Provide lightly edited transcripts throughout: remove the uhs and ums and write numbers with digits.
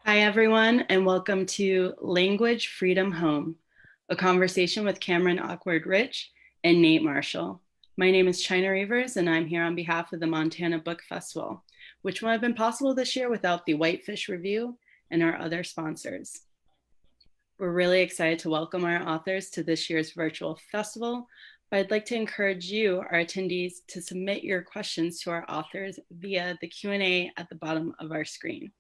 Hi, everyone, and welcome to Language Freedom Home, a conversation with Cameron Awkward Rich and Nate Marshall. My name is China Reavers, and I'm here on behalf of the Montana Book Festival, which wouldn't have been possible this year without the Whitefish Review and our other sponsors. We're really excited to welcome our authors to this year's virtual festival, but I'd like to encourage you, our attendees, to submit your questions to our authors via the Q&A at the bottom of our screen.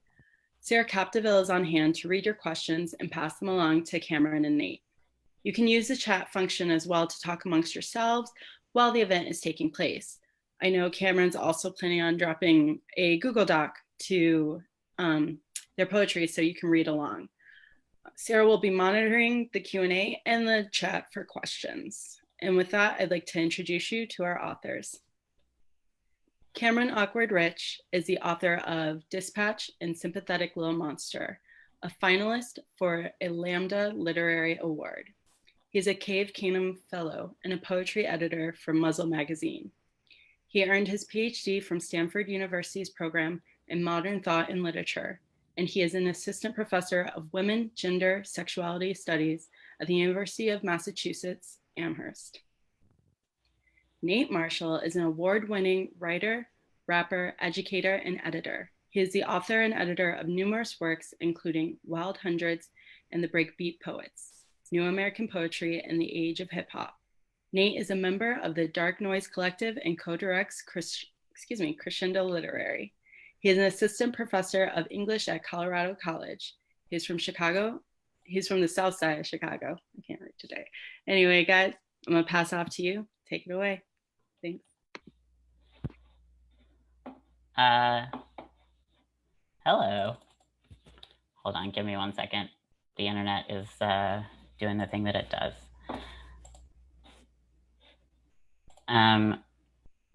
Sarah Capdeville is on hand to read your questions and pass them along to Cameron and Nate. You can use the chat function as well to talk amongst yourselves while the event is taking place. I know Cameron's also planning on dropping a Google Doc to their poetry so you can read along. Sarah will be monitoring the Q&A and the chat for questions. And with that, I'd like to introduce you to our authors. Cameron Awkward Rich is the author of Dispatch and Sympathetic Little Monster, a finalist for a Lambda Literary Award. He is a Cave Canem Fellow and a poetry editor for Muzzle Magazine. He earned his PhD from Stanford University's program in Modern Thought and Literature, and he is an assistant professor of Women, Gender, Sexuality Studies at the University of Massachusetts, Amherst. Nate Marshall is an award-winning writer, rapper, educator, and editor. He is the author and editor of numerous works, including Wild Hundreds and the Breakbeat Poets, New American Poetry and the Age of Hip Hop. Nate is a member of the Dark Noise Collective and co-directs Crescendo Literary. He is an assistant professor of English at Colorado College. He's from Chicago. He's from the South Side of Chicago. I can't read today. Anyway, guys, I'm gonna pass off to you. Take it away. Thanks. Hello. Hold on, give me 1 second. The internet is doing the thing that it does.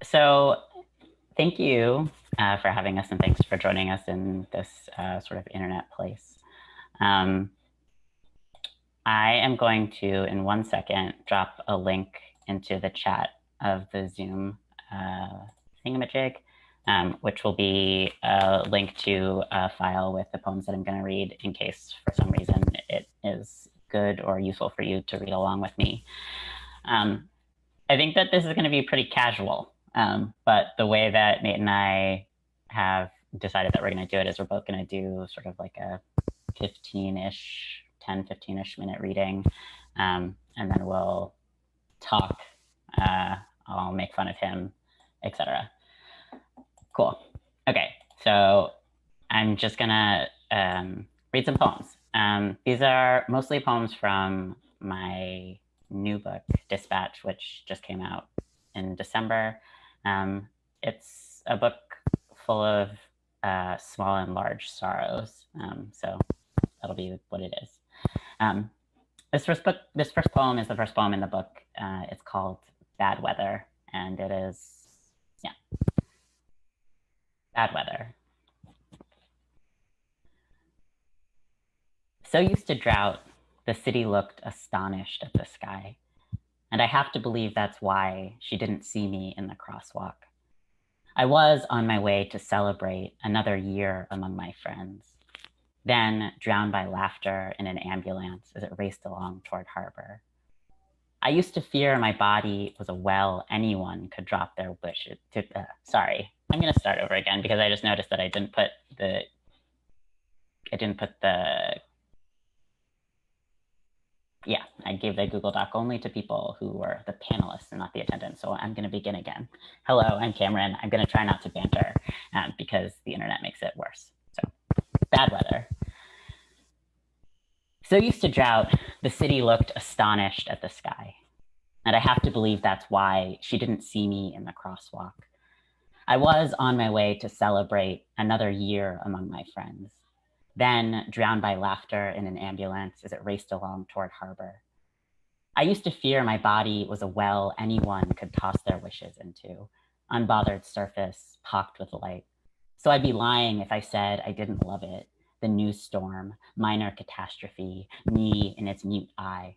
So thank you for having us, and thanks for joining us in this sort of internet place. I am going to, in 1 second, drop a link into the chat of the Zoom thingamajig, which will be a link to a file with the poems that I'm going to read in case for some reason it is good or useful for you to read along with me. I think that this is going to be pretty casual, but the way that Nate and I have decided that we're going to do it is we're both going to do sort of like a 15-ish, 10, 15-ish minute reading, and then we'll talk, I'll make fun of him, etc. Cool. Okay, so I'm just gonna read some poems. These are mostly poems from my new book, Dispatch, which just came out in December. It's a book full of small and large sorrows, so that'll be what it is. This first poem is the first poem in the book. It's called Bad Weather, and it is, yeah. Bad weather. So used to drought, the city looked astonished at the sky. And I have to believe that's why she didn't see me in the crosswalk. I was on my way to celebrate another year among my friends, then drowned by laughter in an ambulance as it raced along toward harbor. I used to fear my body was a well anyone could drop their wishes to. Sorry, I'm gonna start over again because I just noticed that I didn't put the. Yeah, I gave the Google Doc only to people who were the panelists and not the attendants. So I'm gonna begin again. Hello, I'm Cameron. I'm gonna try not to banter because the internet makes it worse. So, bad weather. So used to drought, the city looked astonished at the sky. And I have to believe that's why she didn't see me in the crosswalk. I was on my way to celebrate another year among my friends, then drowned by laughter in an ambulance as it raced along toward harbor. I used to fear my body was a well anyone could toss their wishes into, unbothered surface, pocked with light. So I'd be lying if I said I didn't love it, the new storm, minor catastrophe, me in its mute eye.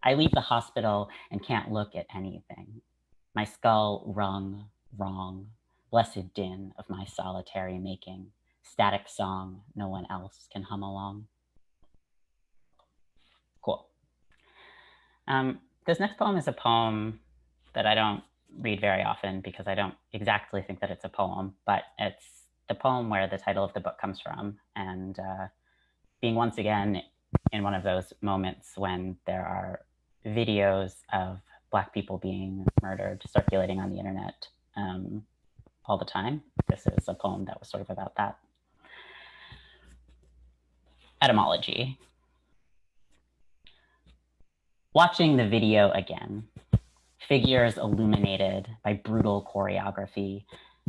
I leave the hospital and can't look at anything. My skull rung wrong, blessed din of my solitary making. static song no one else can hum along. Cool. This next poem is a poem that I don't read very often because I don't exactly think that it's a poem, but it's the poem where the title of the book comes from. And being once again in one of those moments when there are videos of Black people being murdered circulating on the internet all the time, this is a poem that was sort of about that. Etymology. Watching the video again, figures illuminated by brutal choreography,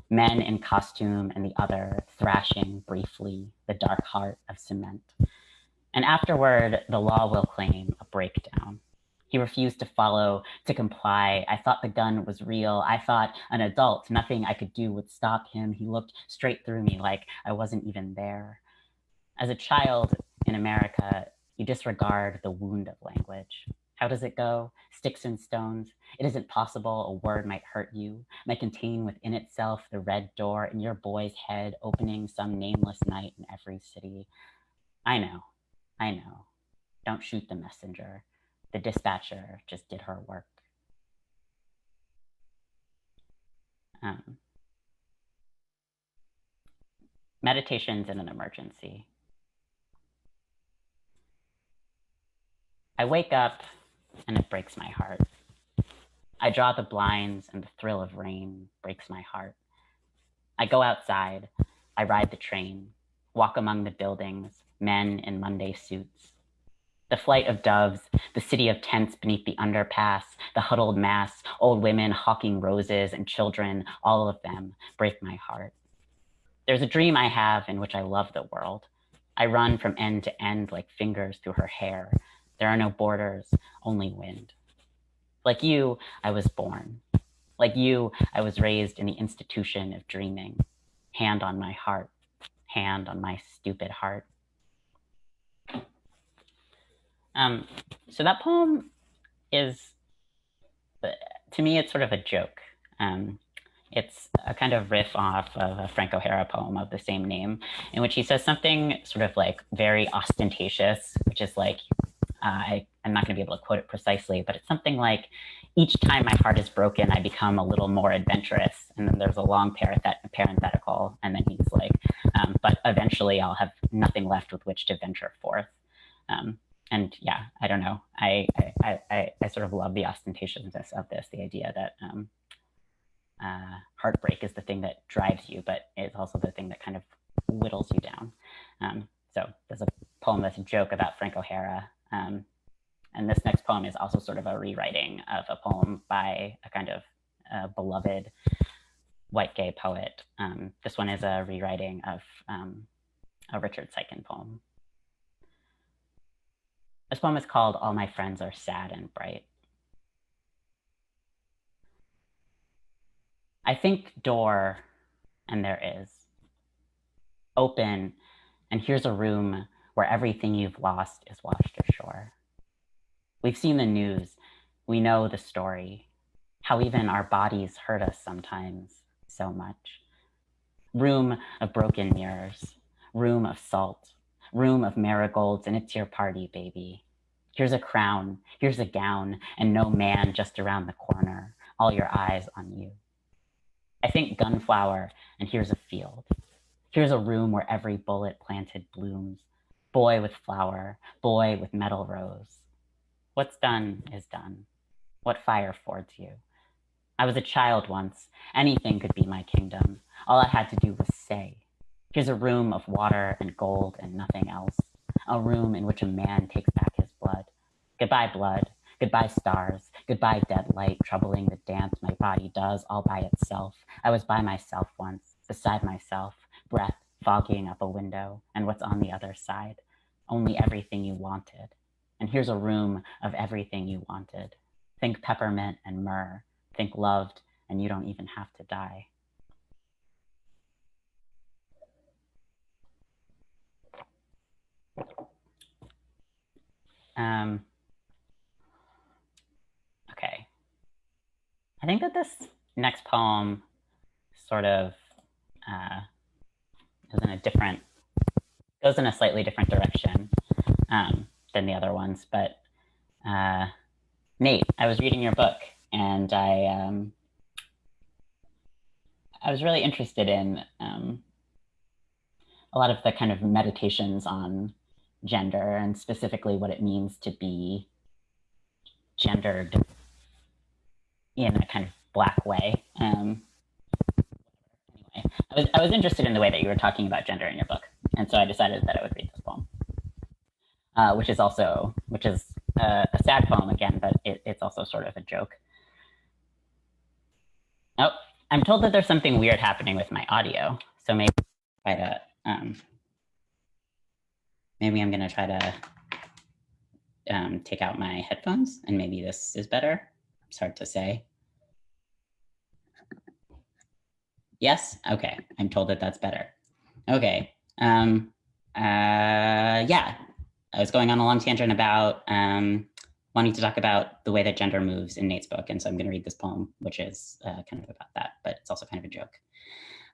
men in costume and the other thrashing briefly the dark heart of cement. And afterward, the law will claim a breakdown. He refused to follow, to comply. I thought the gun was real. I thought an adult, nothing I could do would stop him. He looked straight through me like I wasn't even there. As a child in America, you disregard the wound of language. How does it go? Sticks and stones. It isn't possible a word might hurt you, might contain within itself the red door in your boy's head opening some nameless night in every city. I know. Don't shoot the messenger. The dispatcher just did her work. Meditations in an emergency. I wake up and it breaks my heart. I draw the blinds and the thrill of rain breaks my heart. I go outside, I ride the train, walk among the buildings, men in Monday suits. The flight of doves, the city of tents beneath the underpass, the huddled mass, old women hawking roses and children, all of them break my heart. There's a dream I have in which I love the world. I run from end to end like fingers through her hair. There are no borders, only wind. Like you, I was born. Like you, I was raised in the institution of dreaming. Hand on my heart, hand on my stupid heart. So that poem is, to me, it's sort of a joke. It's a kind of riff off of a Frank O'Hara poem of the same name, in which he says something sort of like very ostentatious, which is like, I'm not going to be able to quote it precisely, but it's something like, each time my heart is broken, I become a little more adventurous. And then there's a long parenthetical, and then he's like, but eventually I'll have nothing left with which to venture forth. And yeah, I don't know. I sort of love the ostentatiousness of this, the idea that heartbreak is the thing that drives you, but it's also the thing that kind of whittles you down. So there's a poem that's a joke about Frank O'Hara. And this next poem is also sort of a rewriting of a poem by a kind of beloved white gay poet. This one is a rewriting of a Richard Siken poem. This poem is called All My Friends Are Sad and Bright. I think door, and there is. Open, and here's a room where everything you've lost is washed ashore. We've seen the news. We know the story. How even our bodies hurt us sometimes so much. Room of broken mirrors. Room of salt. Room of marigolds, and it's your party, baby. Here's a crown. Here's a gown, and no man just around the corner. All your eyes on you. I think gunflower, and here's a field. Here's a room where every bullet planted blooms. Boy with flower, boy with metal rose. What's done is done. What fire fords you? I was a child once. Anything could be my kingdom. All I had to do was say. Here's a room of water and gold and nothing else. A room in which a man takes back his blood. Goodbye, blood. Goodbye, stars. Goodbye, dead light, troubling the dance my body does all by itself. I was by myself once, beside myself, breath fogging up a window, and what's on the other side? Only everything you wanted. And here's a room of everything you wanted. Think peppermint and myrrh. Think loved, and you don't even have to die. Okay. I think that this next poem sort of goes in a slightly different direction than the other ones. But Nate, I was reading your book, and I was really interested in a lot of the kind of meditations on gender, and specifically what it means to be gendered in a kind of Black way. Anyway, I was interested in the way that you were talking about gender in your book, and so I decided that I would read this poem, which is a sad poem again, but it's also sort of a joke. Oh, I'm told that there's something weird happening with my audio, so maybe try to maybe I'm gonna try to take out my headphones, and maybe this is better. It's hard to say. Yes? Okay, I'm told that that's better. Okay, yeah. I was going on a long tangent about wanting to talk about the way that gender moves in Nate's book, and so I'm gonna read this poem, which is kind of about that, but it's also kind of a joke.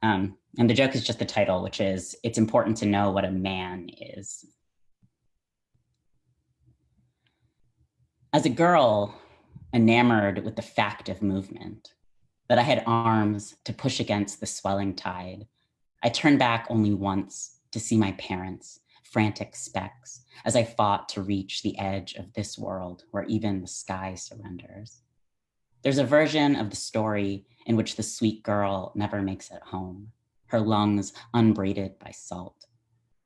And the joke is just the title, which is, "It's important to know what a man is." As a girl, enamored with the fact of movement, that I had arms to push against the swelling tide, I turned back only once to see my parents, frantic specks, as I fought to reach the edge of this world where even the sky surrenders. There's a version of the story in which the sweet girl never makes it home, her lungs unbraided by salt.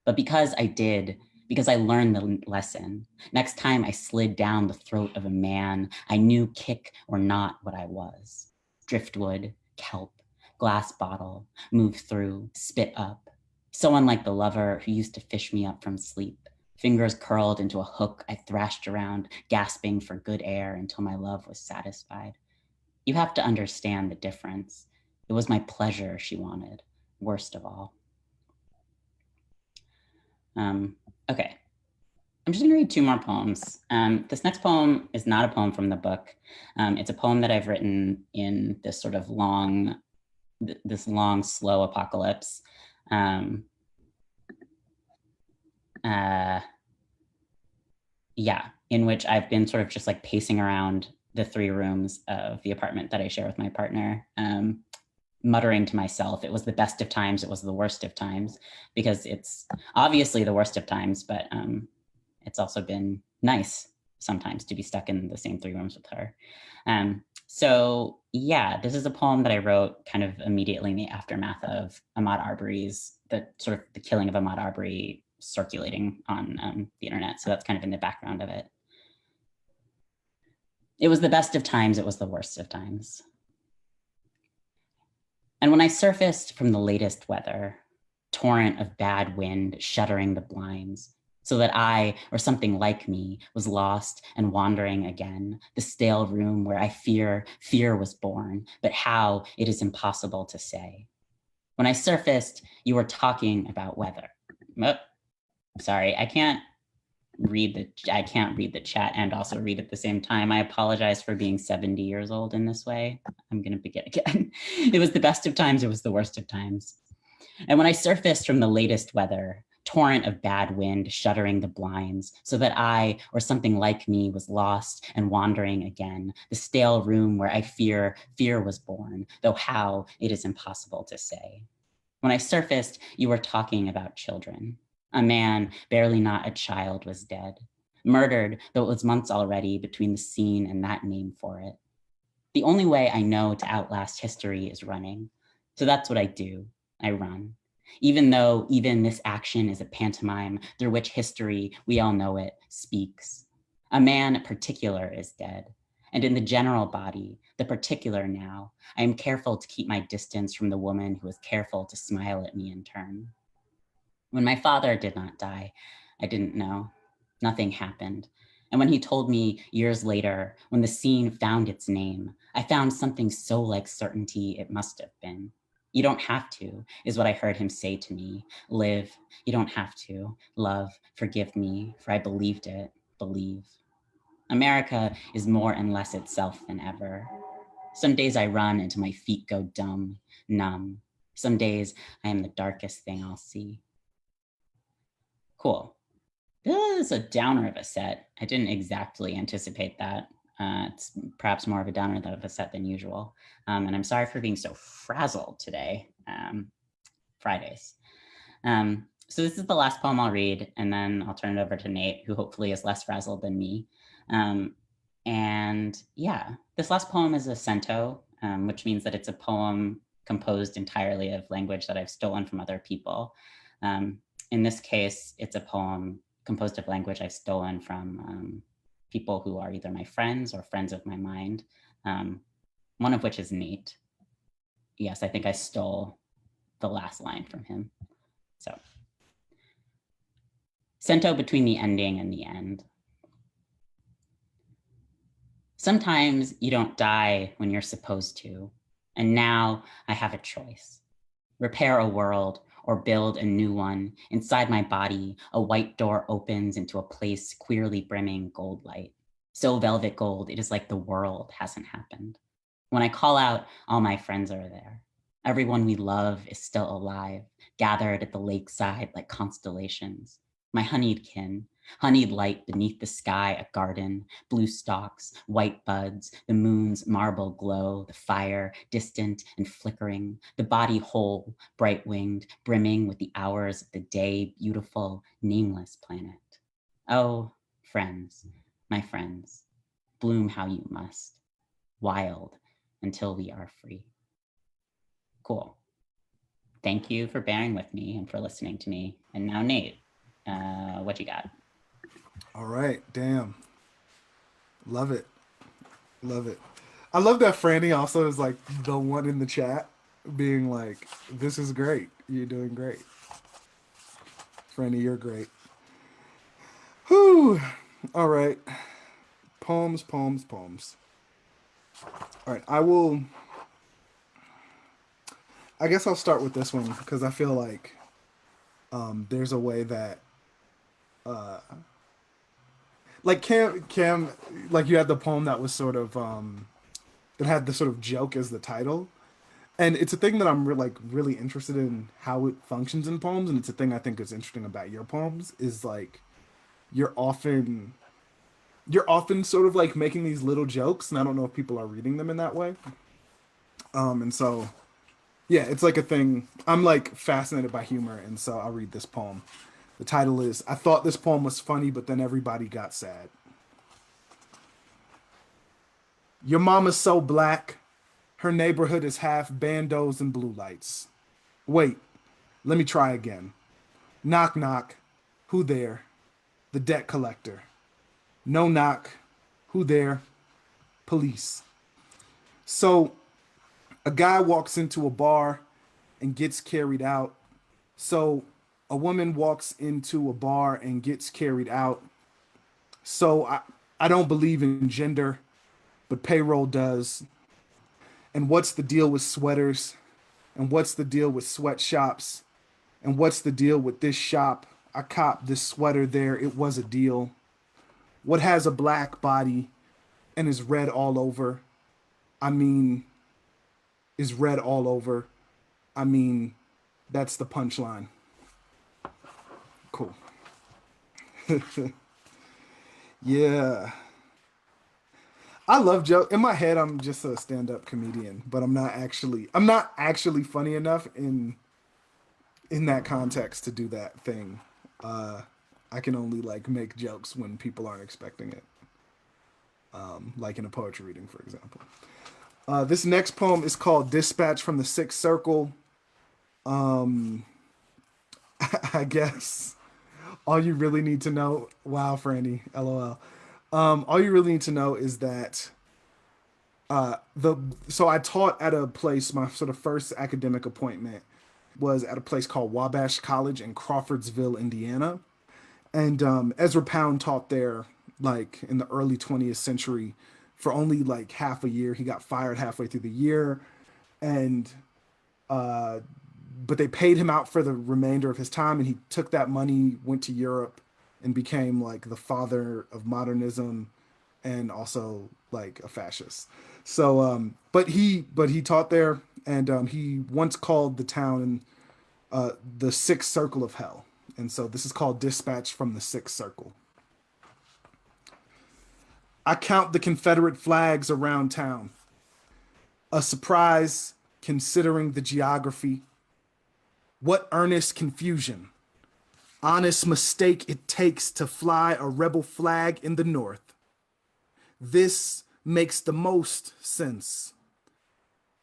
But because I learned the lesson, next time I slid down the throat of a man, I knew kick or not what I was. Driftwood, kelp, glass bottle, move through, spit up. So unlike the lover who used to fish me up from sleep, fingers curled into a hook I thrashed around, gasping for good air until my love was satisfied. You have to understand the difference. It was my pleasure she wanted, worst of all. Okay, I'm just gonna read two more poems. This next poem is not a poem from the book. It's a poem that I've written in this sort of long, slow apocalypse. Yeah, in which I've been sort of just like pacing around the 3 rooms of the apartment that I share with my partner, muttering to myself, it was the best of times, it was the worst of times, because it's obviously the worst of times, but it's also been nice sometimes to be stuck in the same 3 rooms with her. So yeah, this is a poem that I wrote kind of immediately in the aftermath of Ahmaud Arbery's, the killing of Ahmaud Arbery circulating on the internet. So that's kind of in the background of it. It was the best of times, it was the worst of times. And when I surfaced from the latest weather, torrent of bad wind shuddering the blinds, so that I, or something like me, was lost and wandering again, the stale room where I fear was born, but how, it is impossible to say. When I surfaced, you were talking about weather. Oh, sorry, I can't read the chat and also read at the same time. I apologize for being 70 years old in this way. I'm gonna begin again. It was the best of times, it was the worst of times. And when I surfaced from the latest weather, torrent of bad wind shuddering the blinds, so that I, or something like me, was lost and wandering again, the stale room where I fear was born, though how, it is impossible to say. When I surfaced, you were talking about children. A man, barely not a child, was dead, murdered, though it was months already between the scene and that name for it. The only way I know to outlast history is running. So that's what I do, I run. Even though even this action is a pantomime through which history, we all know it, speaks. A man particular is dead. And in the general body, the particular now, I am careful to keep my distance from the woman who is careful to smile at me in turn. When my father did not die, I didn't know. Nothing happened. And when he told me years later, when the scene found its name, I found something so like certainty it must have been. You don't have to, is what I heard him say to me. Live, you don't have to. Love, forgive me, for I believed it, believe. America is more and less itself than ever. Some days I run until my feet go dumb, numb. Some days I am the darkest thing I'll see. Cool. This is a downer of a set. I didn't exactly anticipate that. It's perhaps more of a downer of a set than usual. And I'm sorry for being so frazzled today. Fridays. So this is the last poem I'll read, and then I'll turn it over to Nate, who hopefully is less frazzled than me. And yeah, this last poem is a cento, which means that it's a poem composed entirely of language that I've stolen from other people. In this case, it's a poem composed of language I've stolen from people who are either my friends or friends of my mind, one of which is Nate. Yes, I think I stole the last line from him. So, cento between the ending and the end. Sometimes you don't die when you're supposed to, and now I have a choice. Repair a world or build a new one. Inside my body, a white door opens into a place queerly brimming gold light. So velvet gold, it is like the world hasn't happened. When I call out, all my friends are there. Everyone we love is still alive, gathered at the lakeside like constellations. My honeyed kin, honeyed light beneath the sky, a garden, blue stalks, white buds, the moon's marble glow, the fire, distant and flickering, the body whole, bright-winged, brimming with the hours of the day, beautiful, nameless planet. Oh, friends, my friends, bloom how you must, wild until we are free. Cool. Thank you for bearing with me and for listening to me. And now, Nate, what you got? All right, damn. Love it. Love it. I love that Franny also is like the one in the chat being like, this is great. You're doing great. Franny, you're great. Whew. All right. Poems, poems, poems. All right, I guess I'll start with this one because I feel like there's a way that uh, like Cam, like you had the poem that was sort of that had the sort of joke as the title, and it's a thing that I'm like really interested in how it functions in poems, and it's a thing I think is interesting about your poems is like you're often you're often sort of like making these little jokes, and I don't know if people are reading them in that way. And so yeah, it's like a thing. I'm like fascinated by humor, and so I'll read this poem. The title is I thought this poem was funny, but then everybody got sad. Your mama's so black, her neighborhood is half bandos and blue lights. Wait, let me try again. Knock, knock. Who there? The debt collector. No knock. Who there? Police. So a guy walks into a bar and gets carried out. So a woman walks into a bar and gets carried out. So I don't believe in gender, but payroll does. And what's the deal with sweaters? And what's the deal with sweatshops? And what's the deal with this shop? I copped this sweater there. It was a deal. What has a black body and is red all over? I mean, is red all over. I mean, that's the punchline. Cool. Yeah. I love joke. In my head, I'm just a stand-up comedian, but I'm not actually funny enough in that context to do that thing. Uh I can only like make jokes when people aren't expecting it. Like in a poetry reading, for example. This next poem is called Dispatch from the Sixth Circle. Um I guess all you really need to know, wow, Franny, LOL. All you really need to know is that the so I taught at a place. My sort of first academic appointment was at a place called Wabash College in Crawfordsville, Indiana, and Ezra Pound taught there like in the early 20th century for only like half a year. He got fired halfway through the year, and uh, but they paid him out for the remainder of his time, and he took that money, went to Europe, and became like the father of modernism, and also like a fascist. So, but he taught there, and he once called the town the Sixth Circle of Hell. And so this is called Dispatch from the Sixth Circle. I count the Confederate flags around town. A surprise considering the geography. What earnest confusion. Honest mistake it takes to fly a rebel flag in the North. This makes the most sense.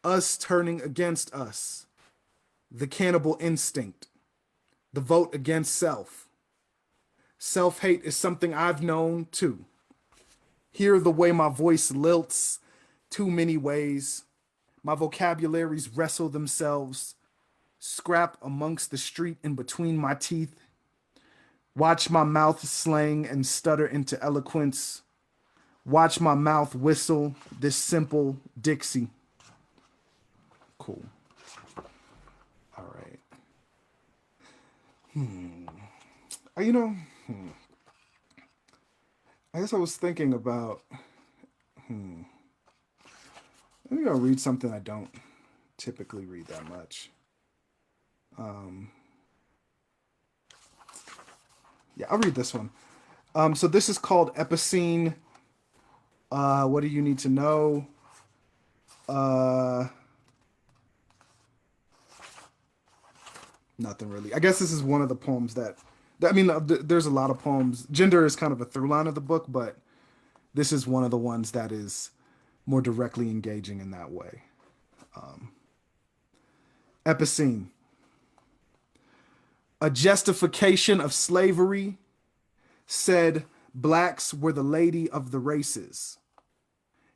Us turning against us. The cannibal instinct. The vote against self. Self-hate is something I've known too. Hear the way my voice lilts too many ways. My vocabularies wrestle themselves. Scrap amongst the street in between my teeth. Watch my mouth slang and stutter into eloquence. Watch my mouth whistle this simple Dixie. Cool. All right. I guess I was thinking about, I think I'll read something I don't typically read that much. Yeah, I'll read this one. So this is called Epicene. What do you need to know? Nothing really. I guess this is one of the poems there's a lot of poems. Gender is kind of a through line of the book, but this is one of the ones that is more directly engaging in that way. Epicene. A justification of slavery said blacks were the lady of the races.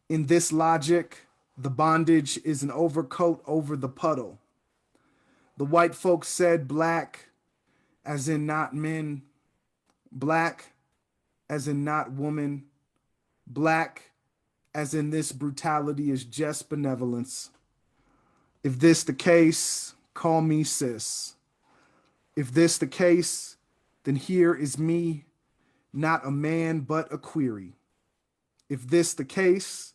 In this logic, the bondage is an overcoat over the puddle. The white folks said black as in not men, black as in not woman, black as in this brutality is just benevolence. If this the case, call me sis. If this the case, then here is me, not a man but a query. If this the case,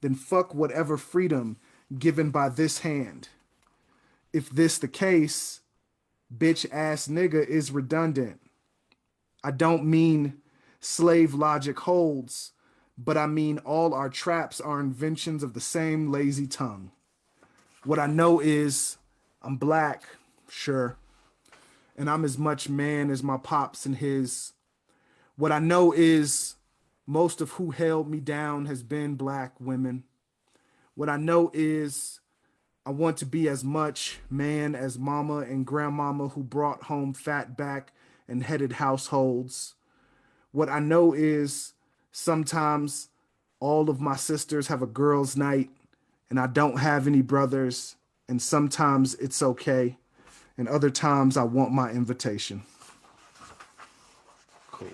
then fuck whatever freedom given by this hand. If this the case, bitch ass nigga is redundant. I don't mean slave logic holds, but I mean all our traps are inventions of the same lazy tongue. What I know is I'm black, sure, and I'm as much man as my pops and his. What I know is most of who held me down has been black women. What I know is I want to be as much man as mama and grandmama who brought home fat back and headed households. What I know is sometimes all of my sisters have a girls' night and I don't have any brothers, and sometimes it's okay, and other times I want my invitation. Cool.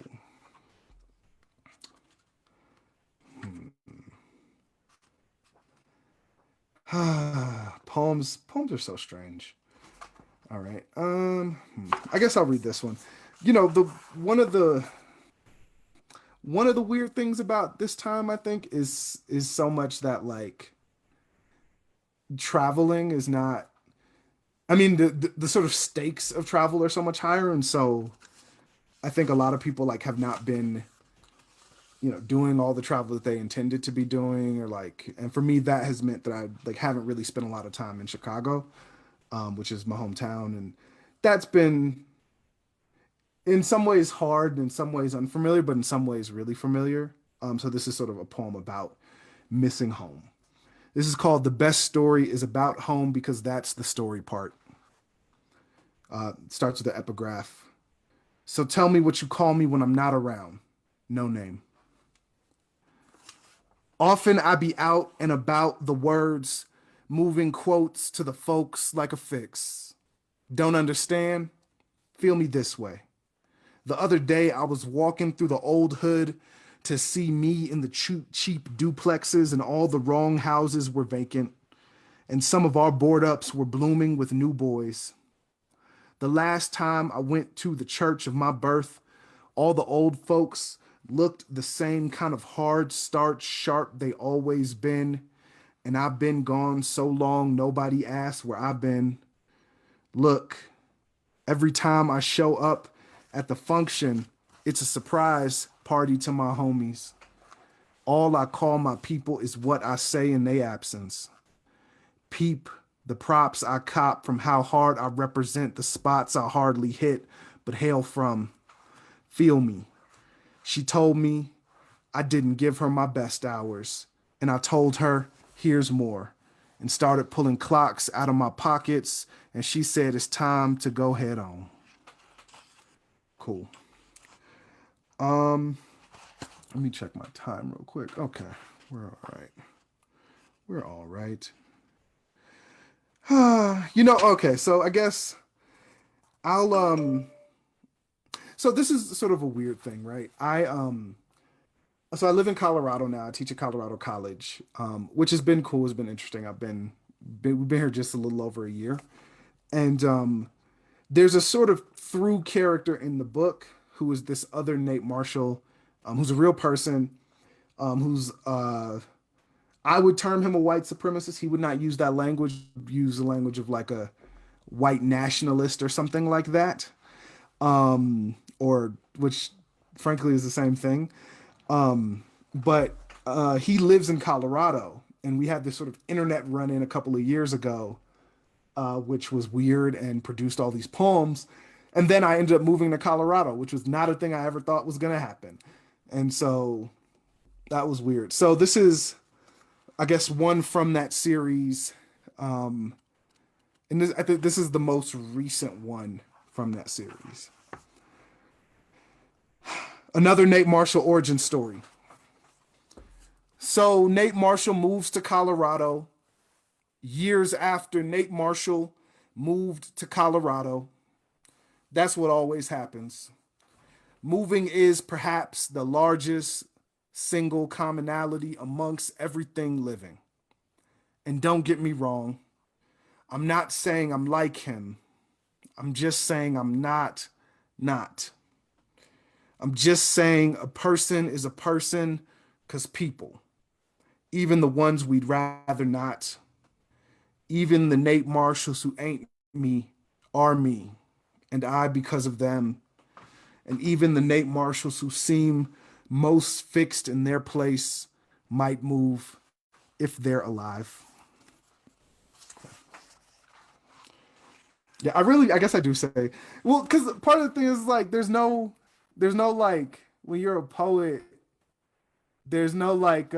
Poems are so strange. All right. I guess I'll read this one. One of the weird things about this time, I think, is so much that like traveling is not, the sort of stakes of travel are so much higher, and so I think a lot of people like have not been doing all the travel that they intended to be doing, and for me, that has meant that I haven't really spent a lot of time in Chicago, which is my hometown. And that's been in some ways hard, in some ways unfamiliar, but in some ways really familiar. So this is sort of a poem about missing home. This is called The Best Story is About Home Because That's the Story Part. It starts with the epigraph. So tell me what you call me when I'm not around. No name. Often I be out and about the words, moving quotes to the folks like a fix. Don't understand? Feel me this way. The other day I was walking through the old hood to see me in the cheap duplexes, and all the wrong houses were vacant, and some of our board ups were blooming with new boys. The last time I went to the church of my birth, all the old folks looked the same kind of hard, starch, sharp they always been, and I've been gone so long nobody asked where I've been. Look, every time I show up at the function, it's a surprise party to my homies. All I call my people is what I say in their absence. Peep the props I cop from how hard I represent the spots I hardly hit, but hail from. Feel me. She told me I didn't give her my best hours, and I told her, here's more, and started pulling clocks out of my pockets, and she said it's time to go head on. Cool. Let me check my time real quick. Okay, we're all right. We're all right. Okay, so I guess I'll so this is sort of a weird thing, right? So I live in Colorado now. I teach at Colorado College, which has been cool, has been interesting. We've been here just a little over a year. And there's a sort of through character in the book who is this other Nate Marshall, who's a real person, who's I would term him a white supremacist. He would not use that language, use the language of like a white nationalist or something like that, or which frankly is the same thing. But he lives in Colorado, and we had this sort of internet run in a couple of years ago, which was weird and produced all these poems. And then I ended up moving to Colorado, which was not a thing I ever thought was going to happen. And so that was weird. So this is, I guess, one from that series. And I think this is the most recent one from that series. Another Nate Marshall origin story. So Nate Marshall moves to Colorado. Years after Nate Marshall moved to Colorado. That's what always happens. Moving is perhaps the largest single commonality amongst everything living. And don't get me wrong, I'm not saying I'm like him. I'm just saying I'm not. I'm just saying a person is a person because people, even the ones we'd rather not, even the Nate Marshalls who ain't me, are me, and I because of them. And even the Nate Marshalls who seem most fixed in their place might move if they're alive. Yeah, I guess I do say, well, because part of the thing is like, there's no like, when you're a poet, there's no like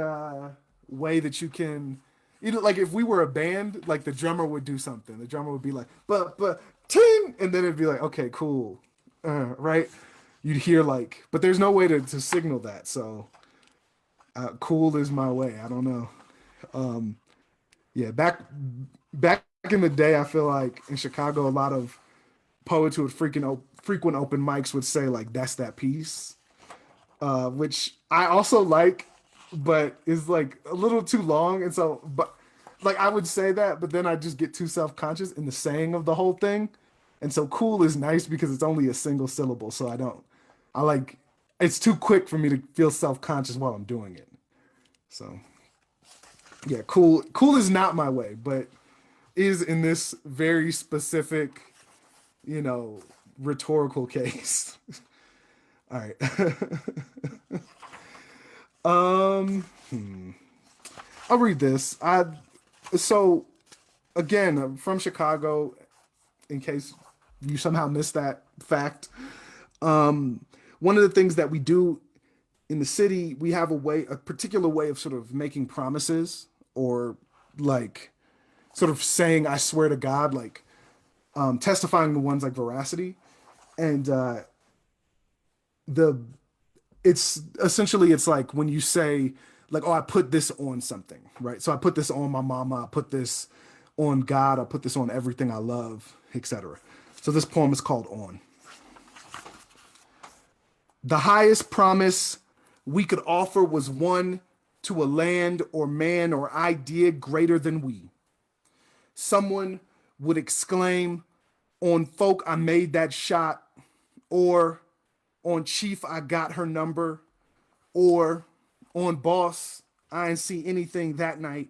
way that you can, like if we were a band, like the drummer would do something. The drummer would be like, but ting, and then it'd be like, okay, cool, right? You'd hear like, but there's no way to signal that. So cool is my way. I don't know. Yeah, back in the day, I feel like in Chicago, a lot of poets who would frequent open mics would say like, that's that piece, which I also like, but is like a little too long. And so, but like I would say that, but then I just get too self-conscious in the saying of the whole thing. And so cool is nice because it's only a single syllable. So I like, it's too quick for me to feel self-conscious while I'm doing it. So yeah, cool is not my way, but is in this very specific, rhetorical case. All right. I'll read this. So again, I'm from Chicago, in case you somehow missed that fact. One of the things that we do in the city, we have a particular way of sort of making promises or like sort of saying, I swear to God, like testifying the ones like veracity. And it's essentially, it's like when you say like, oh, I put this on something, right? So I put this on my mama, I put this on God, I put this on everything I love, etc. So this poem is called On. The highest promise we could offer was one to a land or man or idea greater than we. Someone would exclaim, on folk, I made that shot, or on chief, I got her number, or on boss, I ain't see anything that night.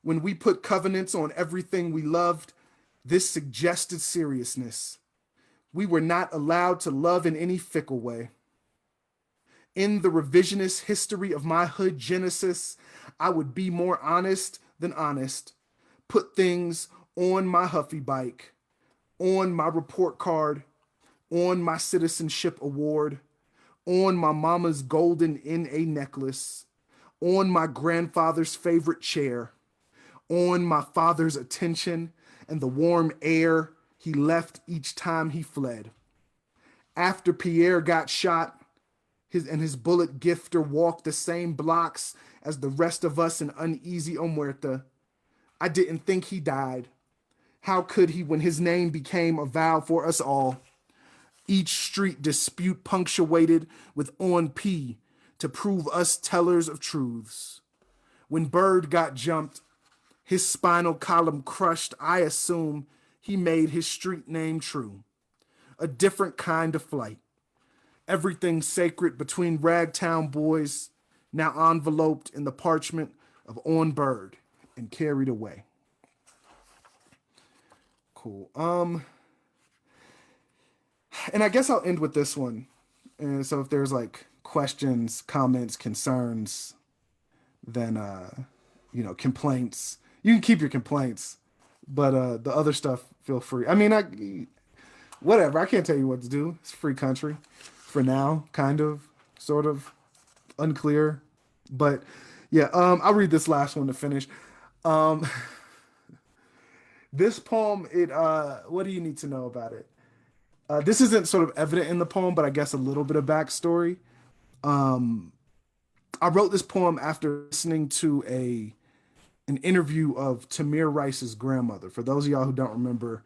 When we put covenants on everything we loved, this suggested seriousness. We were not allowed to love in any fickle way. In the revisionist history of my hood genesis, I would be more honest than honest. Put things on my Huffy bike, on my report card, on my citizenship award, on my mama's golden NA necklace, on my grandfather's favorite chair, on my father's attention and the warm air he left each time he fled. After Pierre got shot, his bullet gifter walked the same blocks as the rest of us in uneasy Omuerta. I didn't think he died. How could he when his name became a vow for us all? Each street dispute punctuated with on P to prove us tellers of truths. When Bird got jumped, his spinal column crushed, I assume he made his street name true. A different kind of flight. Everything sacred between Ragtown boys, now enveloped in the parchment of On Bird and carried away. Cool. And I guess I'll end with this one. And so if there's like questions, comments, concerns, then complaints, you can keep your complaints, but the other stuff, feel free. I mean, whatever. I can't tell you what to do. It's a free country for now, kind of, sort of, unclear. But yeah, I'll read this last one to finish. This poem, what do you need to know about it? This isn't sort of evident in the poem, but I guess a little bit of backstory. I wrote this poem after listening to an interview of Tamir Rice's grandmother. For those of y'all who don't remember,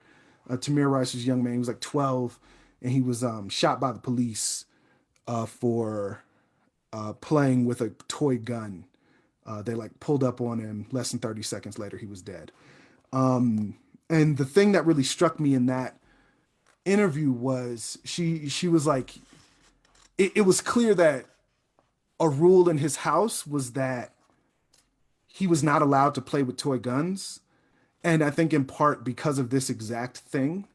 Tamir Rice was a young man. He was like 12, and he was shot by the police for playing with a toy gun. They like pulled up on him. Less than 30 seconds later, he was dead. And the thing that really struck me in that interview was she was like, it was clear that a rule in his house was that he was not allowed to play with toy guns. And I think in part because of this exact thing.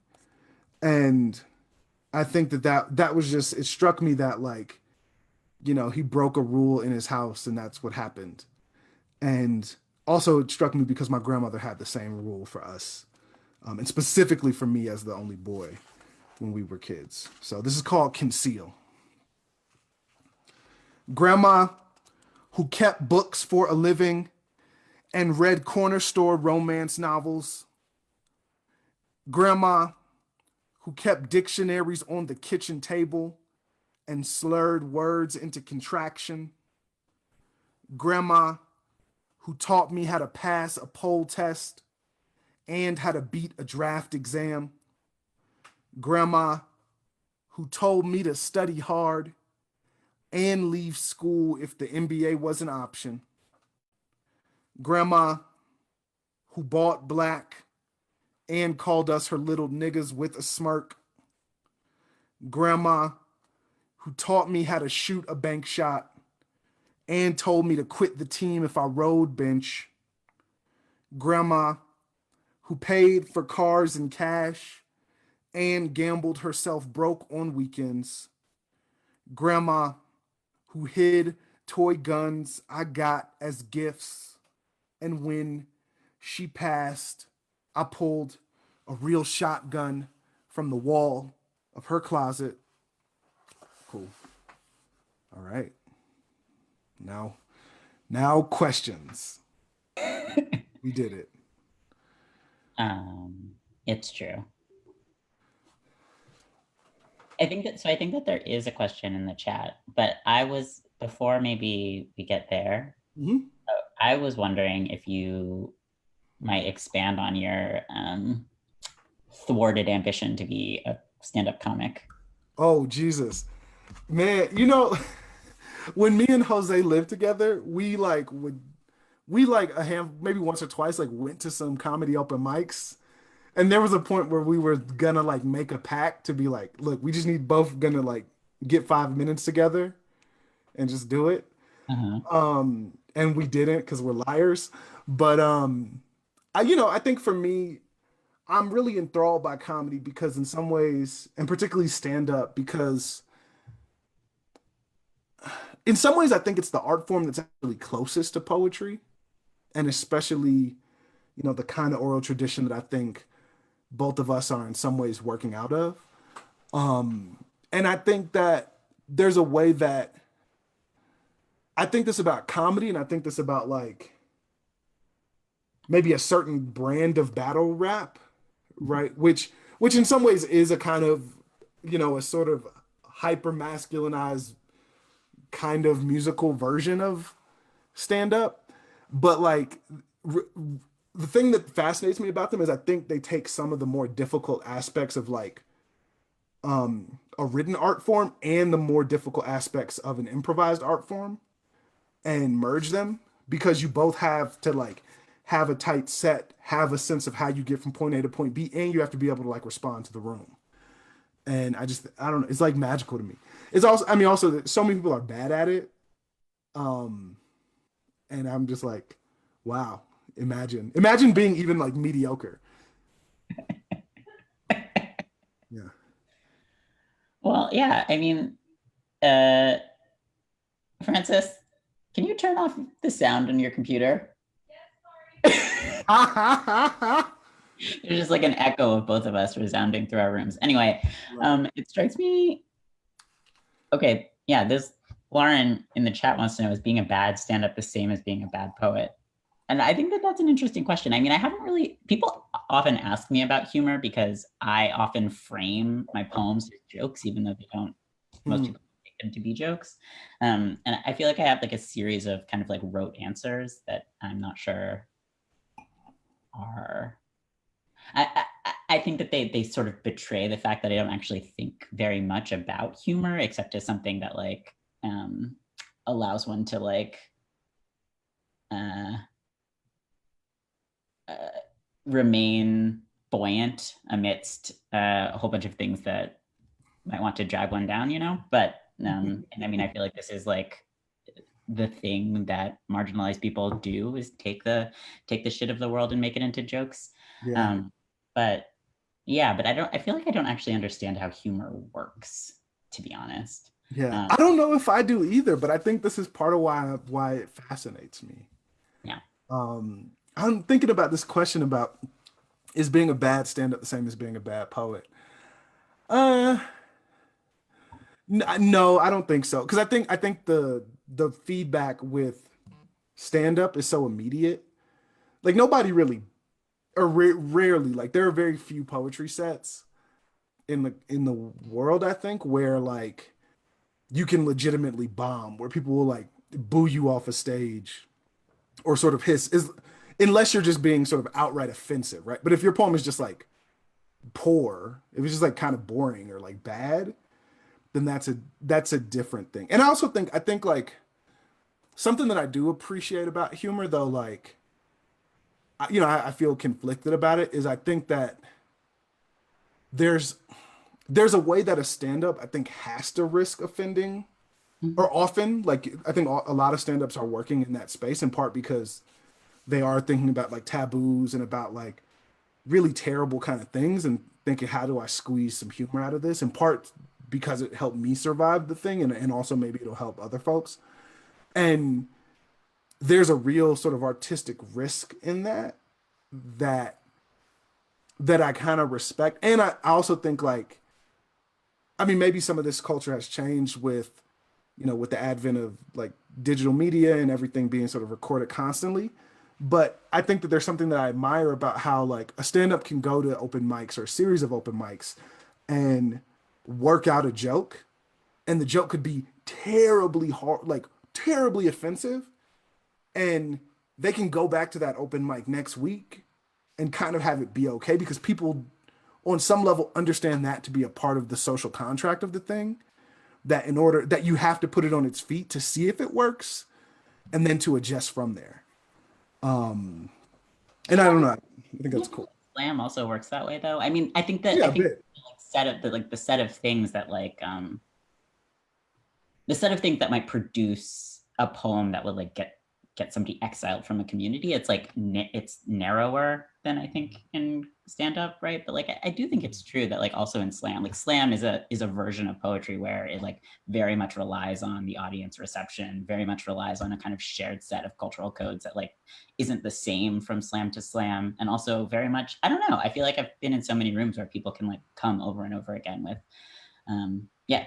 And I think that was just, it struck me that like, he broke a rule in his house and that's what happened. And also it struck me because my grandmother had the same rule for us. And specifically for me as the only boy when we were kids. So this is called Conceal. Grandma, who kept books for a living and read corner store romance novels. Grandma, who kept dictionaries on the kitchen table and slurred words into contraction. Grandma, who taught me how to pass a poll test and how to beat a draft exam. Grandma, who told me to study hard and leave school if the MBA was an option. Grandma, who bought black and called us her little niggas with a smirk. Grandma, who taught me how to shoot a bank shot and told me to quit the team if I rode bench. Grandma, who paid for cars in cash and gambled herself broke on weekends. Grandma, who hid toy guns I got as gifts. And when she passed, I pulled a real shotgun from the wall of her closet. Cool. All right. Now questions. We did it. It's true. I think that there is a question in the chat, but before maybe we get there, I was wondering if you might expand on your thwarted ambition to be a stand-up comic. Oh, Jesus. Man, when me and Jose lived together, maybe once or twice, went to some comedy open mics. And there was a point where we were gonna make a pact to be like, look, we just need both gonna get 5 minutes together and just do it. Uh-huh. and we didn't because we're liars. But I think for me, I'm really enthralled by comedy because in some ways, and particularly stand up, because in some ways I think it's the art form that's actually closest to poetry, and especially, the kind of oral tradition that I think both of us are in some ways working out of. And I think that there's a way that I think this about comedy, and I think this about like maybe a certain brand of battle rap, right? Which in some ways is a kind of, a sort of hyper masculinized kind of musical version of stand up. But like the thing that fascinates me about them is I think they take some of the more difficult aspects of like a written art form and the more difficult aspects of an improvised art form and merge them, because you both have to like have a tight set, have a sense of how you get from point A to point B, and you have to be able to like respond to the room. And I don't know, it's like magical to me. It's also, I mean, also that so many people are bad at it. Um, and I'm just like, wow, imagine being even like mediocre. Yeah. Well, yeah, I mean, uh, Francis, can you turn off the sound on your computer? There's just like an echo of both of us resounding through our rooms. Anyway, it strikes me. Okay, yeah, this Lauren in the chat wants to know, is being a bad stand-up the same as being a bad poet? And I think that that's an interesting question. I mean, I haven't really, people often ask me about humor because I often frame my poems as jokes, even though they don't, most people take them to be jokes. And I feel like I have like a series of kind of like rote answers that I'm not sure are, I think that they sort of betray the fact that I don't actually think very much about humor, except as something that like allows one to like, remain buoyant amidst a whole bunch of things that might want to drag one down, But and I mean, I feel like this is like the thing that marginalized people do, is take the shit of the world and make it into jokes. Yeah. But I feel like I don't actually understand how humor works, to be honest. Yeah, I don't know if I do either, but I think this is part of why it fascinates me. Yeah. I'm thinking about this question about, is being a bad stand-up the same as being a bad poet? No, I don't think so. Because I think the feedback with stand-up is so immediate. Like nobody really, or rarely, like there are very few poetry sets in the world, I think, where like you can legitimately bomb, where people will like boo you off a stage or sort of hiss, is unless you're just being sort of outright offensive, right? But if your poem is just like poor, if it's just like kind of boring or like bad, then that's a different thing. And I think like something that I do appreciate about humor though, like I feel conflicted about it, is I think that there's there's a way that a stand-up I think has to risk offending, or often, like I think a lot of stand-ups are working in that space in part because they are thinking about like taboos and about like really terrible kind of things and thinking, how do I squeeze some humor out of this? In part because it helped me survive the thing, and also maybe it'll help other folks. And there's a real sort of artistic risk in that that I kind of respect. And I also think like, I mean, maybe some of this culture has changed with, with the advent of like digital media and everything being sort of recorded constantly. But I think that there's something that I admire about how like a stand-up can go to open mics or a series of open mics and work out a joke, and the joke could be terribly hard, like terribly offensive, and they can go back to that open mic next week and kind of have it be okay because people on some level understand that to be a part of the social contract of the thing, that in order that you have to put it on its feet to see if it works and then to adjust from there. And I don't know, I think that's cool. Slam also works that way though. I mean, I think that Yeah, I think the set of things that like the set of things that might produce a poem that would like get get somebody exiled from a community. It's like it's narrower than I think in stand up, right? But like I do think it's true that like also in slam, like slam is a version of poetry where it like very much relies on the audience reception, very much relies on a kind of shared set of cultural codes that like isn't the same from slam to slam, and also very much, I don't know, I feel like I've been in so many rooms where people can like come over and over again with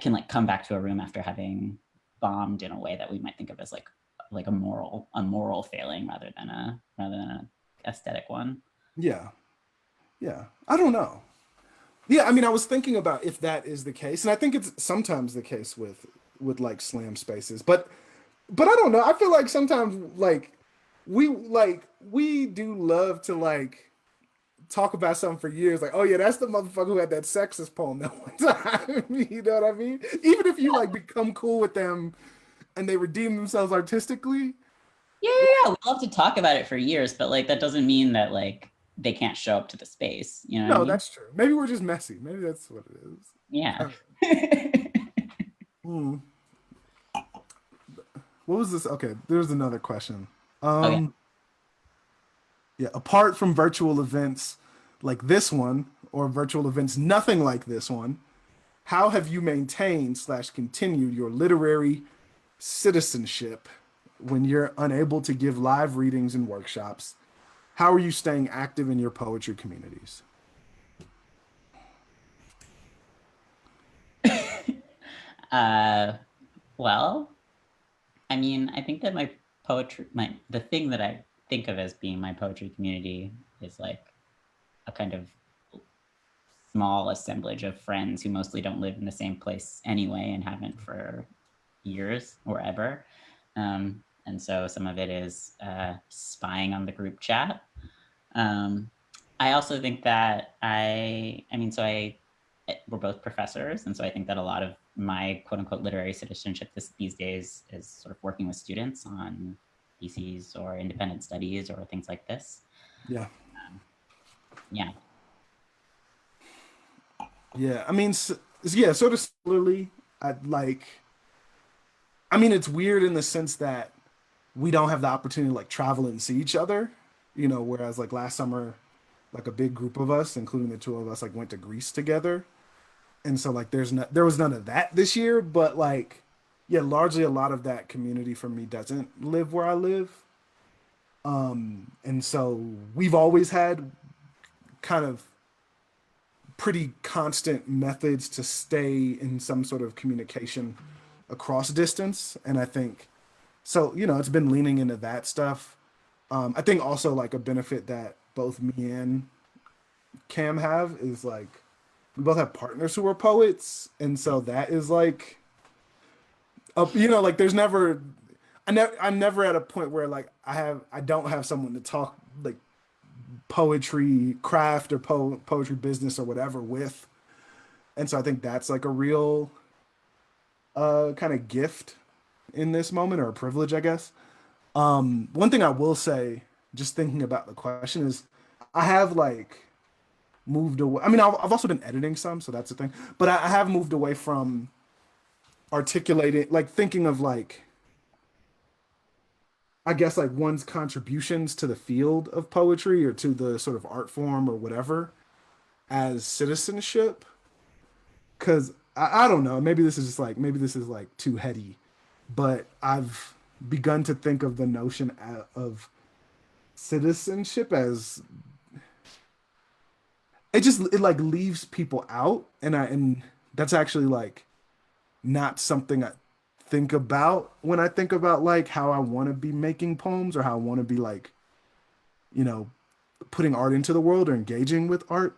can like come back to a room after having bombed in a way that we might think of as like a moral failing rather than a aesthetic one. Yeah. Yeah. I don't know. Yeah, I mean, I was thinking about if that is the case, and I think it's sometimes the case with like slam spaces, but I don't know. I feel like sometimes we do love to like talk about something for years, like, oh yeah, that's the motherfucker who had that sexist poem that one time. You know what I mean? Even if you like become cool with them and they redeem themselves artistically. Yeah. We love to talk about it for years, but like that doesn't mean that like they can't show up to the space. You know what I No, mean? that's true. Maybe we're just messy. Maybe that's what it is. Yeah. Hmm. What was this? Okay, there's another question. Okay. Yeah, apart from virtual events like this one or virtual events nothing like this one, how have you maintained slash continued your literary citizenship when you're unable to give live readings and workshops? How are you staying active in your poetry communities? Well, I mean, I think that my poetry, the thing that I think of as being my poetry community is like a kind of small assemblage of friends who mostly don't live in the same place anyway and haven't for years or ever. And so some of it is spying on the group chat. Um, I also think that we're both professors, and so I think that a lot of my quote unquote literary citizenship these days is sort of working with students on theses or independent studies or things like this. Yeah. Yeah. Yeah. I mean, yeah, sort of similarly, I mean, it's weird in the sense that we don't have the opportunity to like travel and see each other, whereas like last summer, like a big group of us, including the two of us, like went to Greece together. And so like there was none of that this year, but like yeah, largely a lot of that community for me doesn't live where I live. And so we've always had kind of pretty constant methods to stay in some sort of communication across distance. And I think so, it's been leaning into that stuff. I think also like a benefit that both me and Cam have is like we both have partners who are poets, and so that is like, like there's never, I'm never at a point where like I don't have someone to talk like poetry craft or poetry business or whatever with, and so I think that's like a real kind of gift in this moment or a privilege, I guess. One thing I will say, just thinking about the question is, I have like moved away. I mean, I've also been editing some, so that's the thing. But I have moved away from articulating, like thinking of like, I guess like one's contributions to the field of poetry or to the sort of art form or whatever as citizenship. Because I don't know, maybe this is like too heady, but I've begun to think of the notion of citizenship as it like leaves people out, and that's actually like not something I think about when I think about like how I want to be making poems or how I want to be like, you know, putting art into the world or engaging with art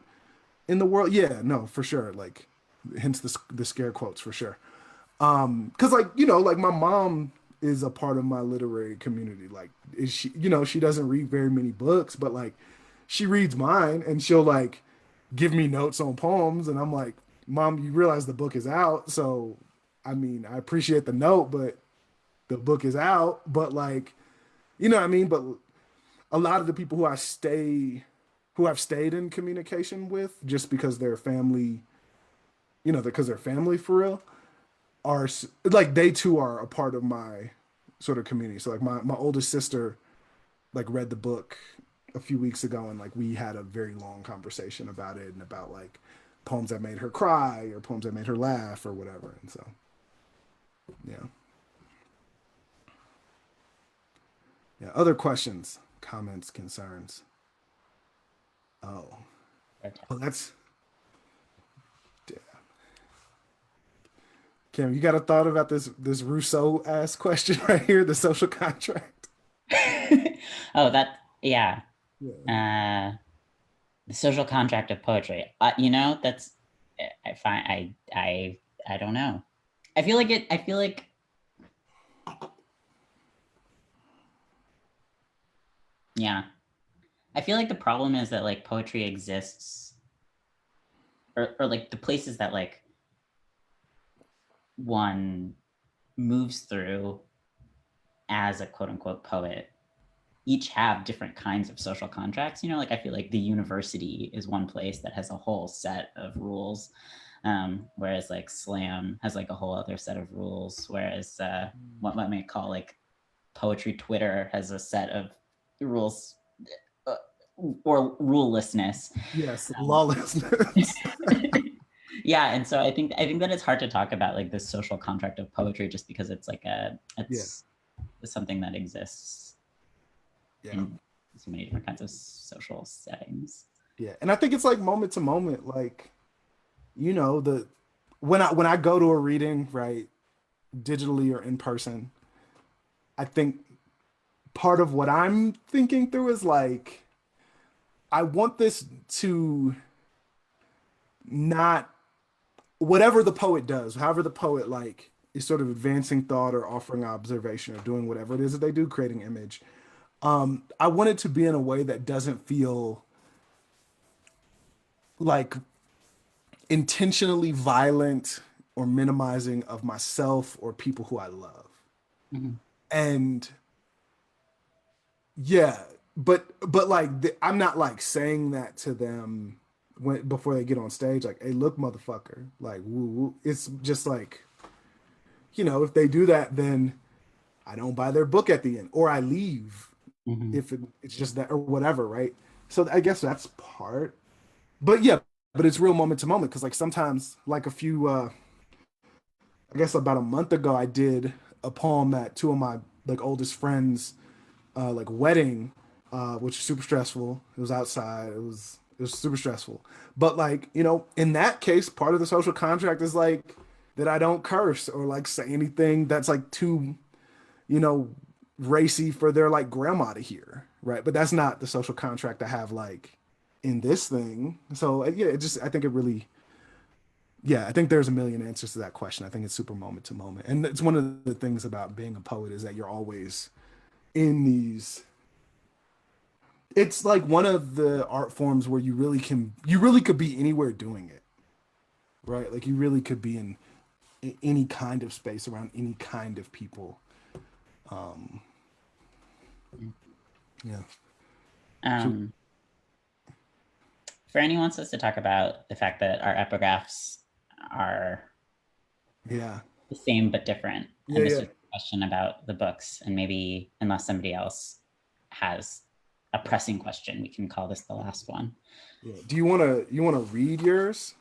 in the world. Yeah, no, for sure. Like, hence the scare quotes for sure. Because like like my mom is a part of my literary community. Like, is she? She doesn't read very many books, but like she reads mine, and she'll like give me notes on poems, and I'm like, Mom, you realize the book is out, so I mean, I appreciate the note, but the book is out. But like, you know what I mean? But a lot of the people who I've stayed in communication with, just because they're family, because they're family for real, are like they too are a part of my sort of community. So like my oldest sister like read the book a few weeks ago, and like we had a very long conversation about it and about like poems that made her cry or poems that made her laugh or whatever. And so yeah. Yeah. Other questions, comments, concerns? Oh. Well, that's damn. Kim, you got a thought about this Rousseau ass question right here, the social contract? Oh, that, yeah. Yeah. The social contract of poetry. That's, I find, I don't know. I feel like, yeah. I feel like the problem is that like poetry exists, or like the places that like one moves through as a quote unquote poet each have different kinds of social contracts. Like I feel like the university is one place that has a whole set of rules, whereas like slam has like a whole other set of rules, whereas what one may call like poetry Twitter has a set of rules, uh, or rulelessness. Yes, lawlessness. Yeah, and so I think that it's hard to talk about like this social contract of poetry just because it's like it's something that exists in so many different kinds of social settings. Yeah, and I think it's like moment to moment, like the when I go to a reading, right, digitally or in person, I think part of what I'm thinking through is like I want this to not whatever the poet does, however the poet like is sort of advancing thought or offering observation or doing whatever it is that they do, creating image. I want it to be in a way that doesn't feel like intentionally violent or minimizing of myself or people who I love. Mm-hmm. And yeah, but like I'm not like saying that to them before they get on stage, like, hey, look, motherfucker, like, woo, woo. It's just like, if they do that, then I don't buy their book at the end, or I leave Mm-hmm. if it's just that or whatever, right? So I guess that's part, but yeah, but it's real moment to moment because like sometimes, like a few, I guess about a month ago, I did a poem at two of my like oldest friends, like wedding, which was super stressful. It was outside. It was super stressful. But like, in that case, part of the social contract is like that I don't curse or like say anything that's like too, you know, racy for their like grandma to hear, right? But that's not the social contract I have like in this thing. So yeah, I think it really, yeah, I think there's a million answers to that question. I think it's super moment to moment, and it's one of the things about being a poet is that you're always in these. It's like one of the art forms where you really could be anywhere doing it, right? Like you really could be in any kind of space around any kind of people. Um, yeah. Franny wants us to talk about the fact that our epigraphs are Yeah. the same but different. Yeah, And this yeah. is a question about the books, and maybe unless somebody else has a pressing question, we can call this the last one. Yeah. Do you wanna read yours?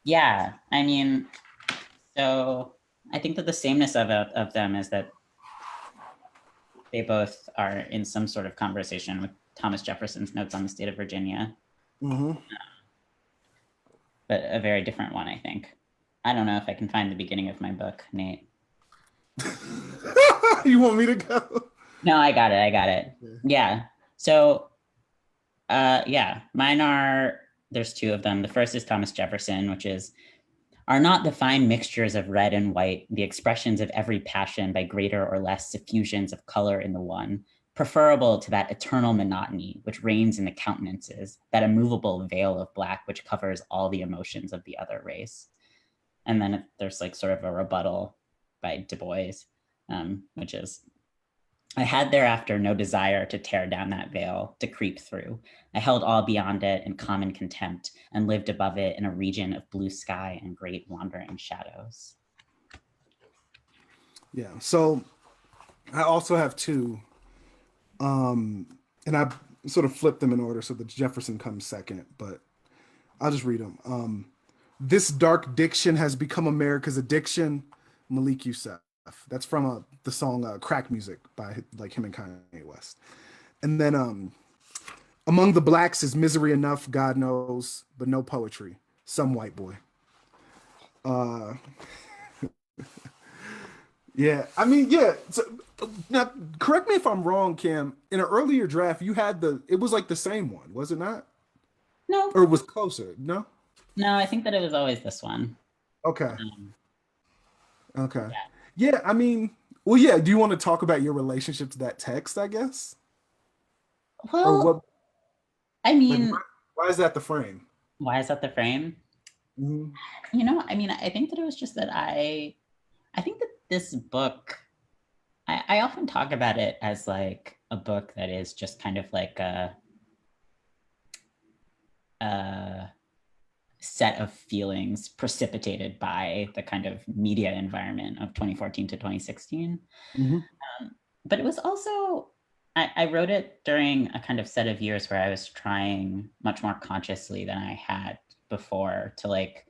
Yeah, I mean, so I think that the sameness of them is that they both are in some sort of conversation with Thomas Jefferson's Notes on the State of Virginia, Mm-hmm. but a very different one, I think. I don't know if I can find the beginning of my book, Nate. You want me to go? No, I got it. Yeah. So, mine there's two of them. The first is Thomas Jefferson, which is, are not the fine mixtures of red and white the expressions of every passion by greater or less suffusions of color in the one, preferable to that eternal monotony which reigns in the countenances, that immovable veil of black which covers all the emotions of the other race? And then there's like sort of a rebuttal by Du Bois, which is, I had thereafter no desire to tear down that veil, to creep through. I held all beyond it in common contempt and lived above it in a region of blue sky and great wandering shadows. Yeah. So I also have two, and I sort of flipped them in order so that Jefferson comes second, but I'll just read them. This dark diction has become America's addiction. Malik Yusef. That's from the song "Crack Music" by like him and Kanye West. And then among the blacks is misery enough, God knows, but no poetry. Some white boy. Uh, yeah, I mean, yeah. So, now, correct me if I'm wrong, Cam. In an earlier draft, you had it was like the same one, was it not? No, Or it was closer? No. no, I think that it was always this one. Okay. Um, Okay. yeah. Yeah, I mean, well, yeah. Do you want to talk about your relationship to that text? I guess, or Well, what? I Like, mean, why is that the frame? why is that the frame? Mhm. I mean, I think that it was just that I think that this book, I often talk about it as like a book that is just kind of like a set of feelings precipitated by the kind of media environment of 2014 to 2016. Mhm. But it was also, I wrote it during a kind of set of years where I was trying much more consciously than I had before to like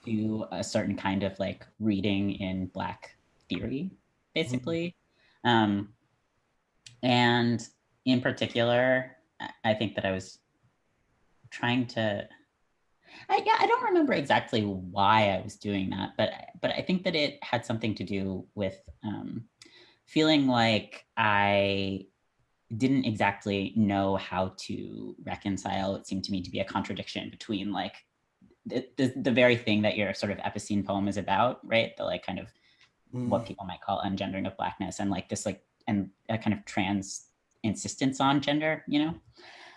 do a certain kind of like reading in Black theory, Mhm. basically. Um, and in particular, I think that I was trying to yeah, I don't remember exactly why I was doing that, but I think that it had something to do with feeling like I didn't exactly know how to reconcile what seemed to me to be a contradiction between like the very thing that your sort of epicene poem is about, right? The like kind of what Mhm. people might call ungendering of blackness and like this like and a kind of trans insistence on gender, you know?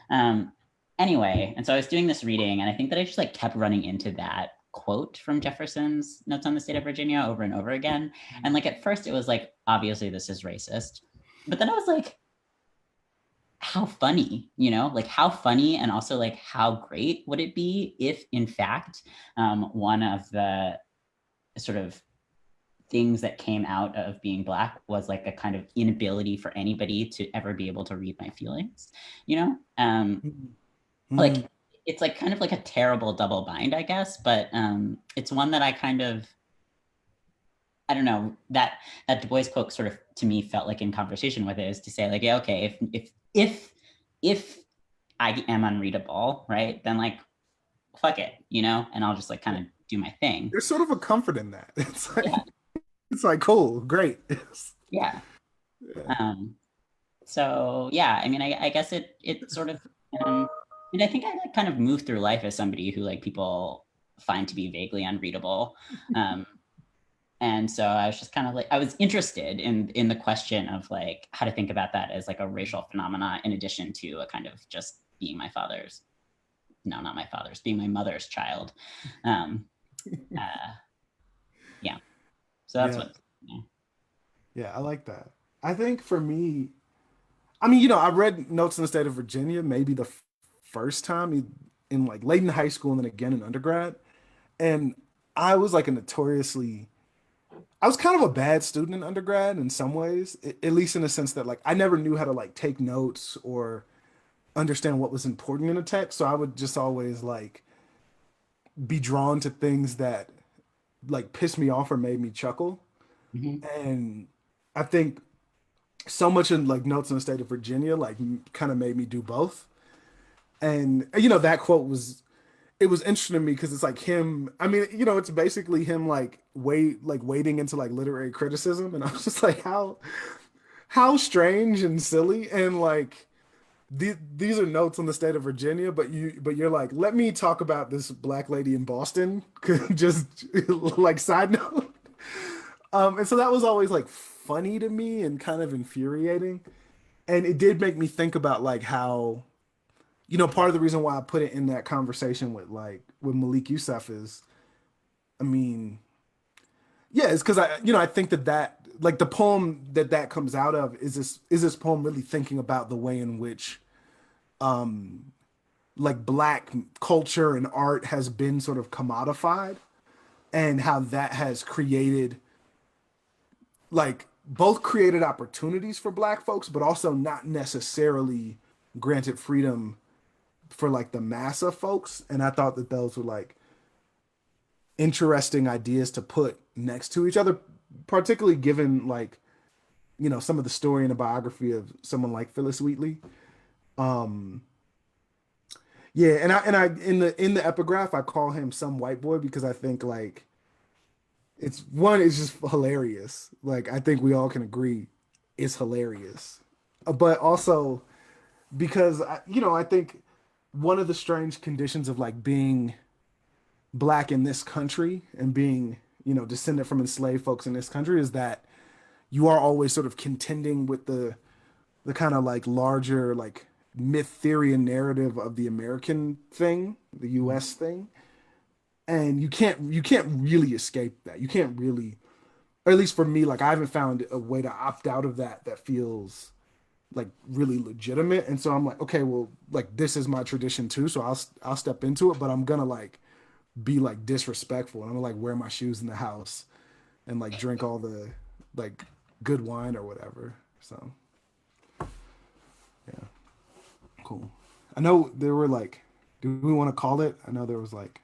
Um, anyway, and so I was doing this reading, and I think that I just like kept running into that quote from Jefferson's Notes on the State of Virginia over and over again. And like at first, it was like, obviously, this is racist. But then I was like, how funny, you know, like how funny and also like how great would it be if, in fact, one of the sort of things that came out of being Black was like a kind of inability for anybody to ever be able to read my feelings, you know? Like Mhm. it's like kind of like a terrible double bind, I guess, but it's one that I kind of I don't know that Du Bois quote sort of to me felt like in conversation with it is to say like yeah okay if I am unreadable right then like fuck it you know and I'll just like kind of do my thing. There's sort of a comfort in that. Yeah, It's like cool, great. yeah. Yeah. Um, so yeah, I mean I guess it sort of um, and I think I like kind of move through life as somebody who like people find to be vaguely unreadable. Um, and so I was just kind of like I was interested in the question of like how to think about that as like a racial phenomena in addition to a kind of just being my father's no not my father's being my mother's child. um uh yeah, so that's Yeah. what yeah. Yeah, I like that. I think for me, I mean, I read Notes in the State of Virginia maybe the first time in like late in high school and then again in undergrad. And I was like a notoriously, I was kind of a bad student in undergrad in some ways, at least in the sense that like I never knew how to like take notes or understand what was important in a text. So I would just always like be drawn to things that like pissed me off or made me chuckle. Mm-hmm. And I think so much in like Notes in the State of Virginia like kind of made me do both. And that quote was it was interesting to me because it's like him. I mean, it's basically him like wading into like literary criticism, and I was just like, how strange and silly, and like these are notes on the state of Virginia, but you're like, let me talk about this black lady in Boston, just like side note. And so that was always like funny to me and kind of infuriating, and it did make me think about like how part of the reason why I put it in that conversation with Malik Yusef is, I mean, yeah, it's because I think that like the poem that comes out of is this poem really thinking about the way in which like black culture and art has been sort of commodified and how that has created like both created opportunities for Black folks, but also not necessarily granted freedom for like the mass of folks. And I thought that those were like interesting ideas to put next to each other, particularly given like, you know, some of the story and the biography of someone like Phyllis Wheatley. Um, yeah, and I in the epigraph I call him some white boy because I think like it's just hilarious. Like I think we all can agree it's hilarious. But also because I think one of the strange conditions of like being Black in this country and being, descendant from enslaved folks in this country is that you are always sort of contending with the kind of like larger like myth theory and narrative of the American thing, the US thing. And you can't really escape that. You can't really, or at least for me, like I haven't found a way to opt out of that feels like really legitimate. And so I'm like, okay, well, like this is my tradition too, so I'll step into it, but I'm gonna like be like disrespectful and I'm gonna like wear my shoes in the house and like drink all the like good wine or whatever. So yeah, cool. I know there were like, do we want to call it? I know there was like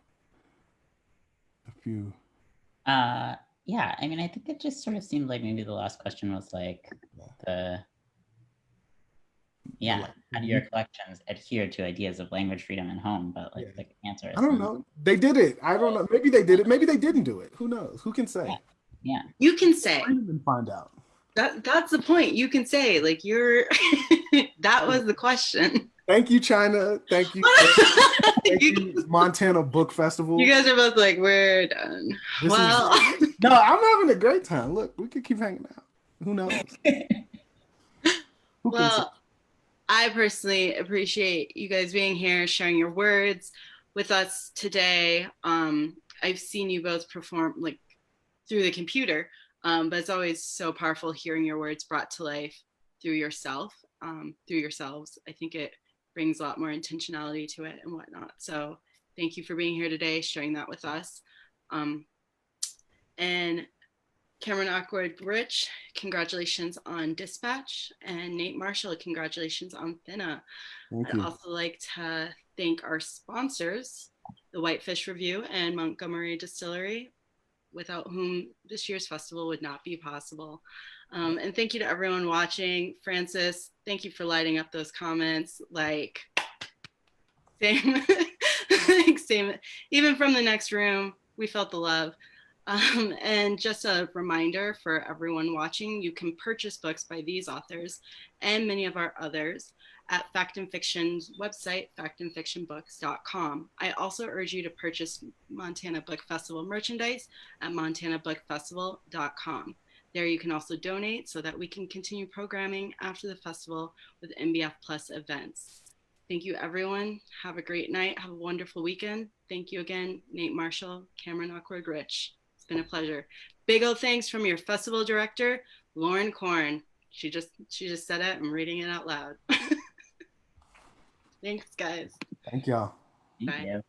a few. Yeah, I mean, I think it just sort of seemed like maybe the last question was like how do your collections adhere to ideas of language freedom and home? But like the answer is I don't know. They did it. I don't know. Maybe they did it. Maybe they didn't do it. Who knows? Who can say? Yeah. You can say. And find out. That's the point. You can say like you're. That was the question. Thank you, China. Thank you. Thank you, Montana Book Festival. You guys are both like, we're done. No, I'm having a great time. Look, we could keep hanging out. Who knows? Well, I personally appreciate you guys being here, sharing your words with us today. I've seen you both perform like through the computer, but it's always so powerful hearing your words brought to life through yourself, through yourselves. I think it brings a lot more intentionality to it and whatnot. So thank you for being here today, sharing that with us. And Cameron Awkward Rich, congratulations on Dispatch. And Nate Marshall, congratulations on Thinna. I'd also like to thank our sponsors, the Whitefish Review and Montgomery Distillery, without whom this year's festival would not be possible. And thank you to everyone watching. Francis, thank you for lighting up those comments. Like, same, same. Even from the next room, we felt the love. And just a reminder for everyone watching, you can purchase books by these authors and many of our others at Fact and Fiction's website, factandfictionbooks.com. I also urge you to purchase Montana Book Festival merchandise at montanabookfestival.com. There you can also donate so that we can continue programming after the festival with MBF Plus events. Thank you, everyone. Have a great night. Have a wonderful weekend. Thank you again, Nate Marshall, Cameron Awkward Rich. It's been a pleasure. Big old thanks from your festival director, Lauren Korn. She just said it. I'm reading it out loud. Thanks, guys. Thank y'all. Thank you.